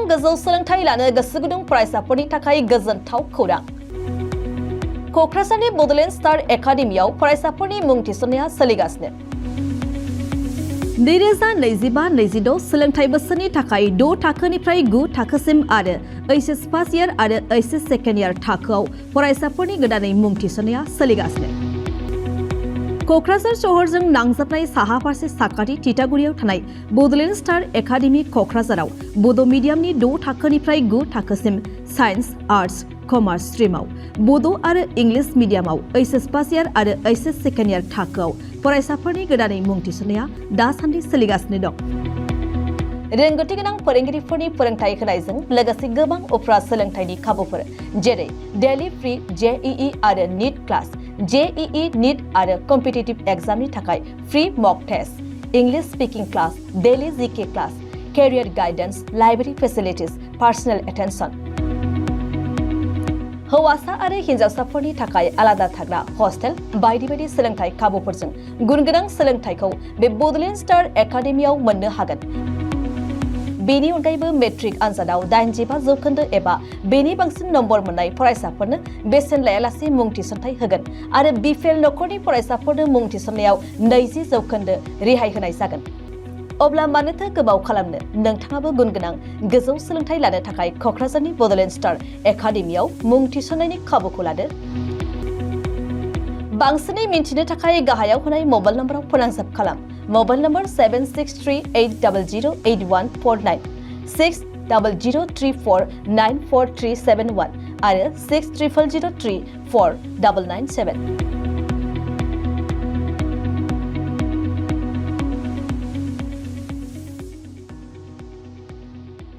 गोजौ सोलोंथाइ लानो गोसो गुदुं फरायसाफोरनि थाखाय गोजोनथाव खौरां। क'क्राझारनि बड'लेण्ड स्टार एकाडेमियाव फरायसाफोरनि मुं थिसननाया सोलिगासिनो। 2025-26 सोलोंथाइ बोसोरनि थाखाय 6 थाखोनिफ्राय 9 थाखोसिम आरो एचएस फार्स्ट इयार आरो एचएस सेकेन्ड इयार थाखोआव फरायसाफोरनि गोदानै मुं थिसननाया सोलिगासिनो। क'क्राझार शहरजों नांजाबनाय साहा फारसे साखाथि तितागुरियाव थानाय बड'लेण्ड स्टार एकाडेमि क'क्राझाराव बड' मिडियामनि 6 थाखोनिफ्राय 9 थाखोसिम साइन्स, आर्ट्स, कमार्स स्ट्रिमाव, बड' आरो इंलिश मिडियामाव एचएस फार्स्ट इयार आरो एचएस सेकेन्ड इयार थाखोआव फरायसाफोरनि गोदानै मुं थिसननाया दासान्दि सोलिगासिनो दं। रोंगौथि गोनां फोरोंगिरिफोरनि फोरोंथाय होनायजों लोगोसे गोबां उफ्रा सोलोंथाइनि खाबुफोर जेरै डेली फ्री जेईई आरो नीट क्लास, जेईई नीट आरो कम्पिटिटिभ एग्जामनि थाखाय free mock test, English speaking class, daily GK class, career guidance, library facilities, personal attention. हौवासा आरो हिन्जावसाफोरनि थाखाय आलादा थाग्रा हस्टेल बायदि बायदि सोलोंथाइ खाबुफोरजों गुनगोनां सोलोंथाइखौ बे बड'लेण्ड स्टार एकाडेमियाव मोननो हागोन। बेनि अनगायैबो मेट्रिक आनजादाव 85% एबा बेनि बांसिन नम्बर मोननाय फरायसाफोरनो बेसेन लायालासे मुं थिसनथाइ होगोन आरो बिपिएल नखरनि फरायसाफोरनो मुं थिसननायाव 20% रेहाय होनाय जागोन। अब्ला मानोथो गोबाव खालामनो, नोंथाङाबो गुनगोनां गोजौ सोलोंथाइ लानो थाखाय क'क्राझारनि बड'लेण्ड स्टार एकाडेमियाव मुं थिसननायनि खाबुखौ लादो। बांसिनै मिन्थिनो थाखाय गाहायाव होनाय मबाइल नम्बराव फोनांजाब खालाम। मबाइल नम्बर 7638008149, 6003494371 आरो 6000034997।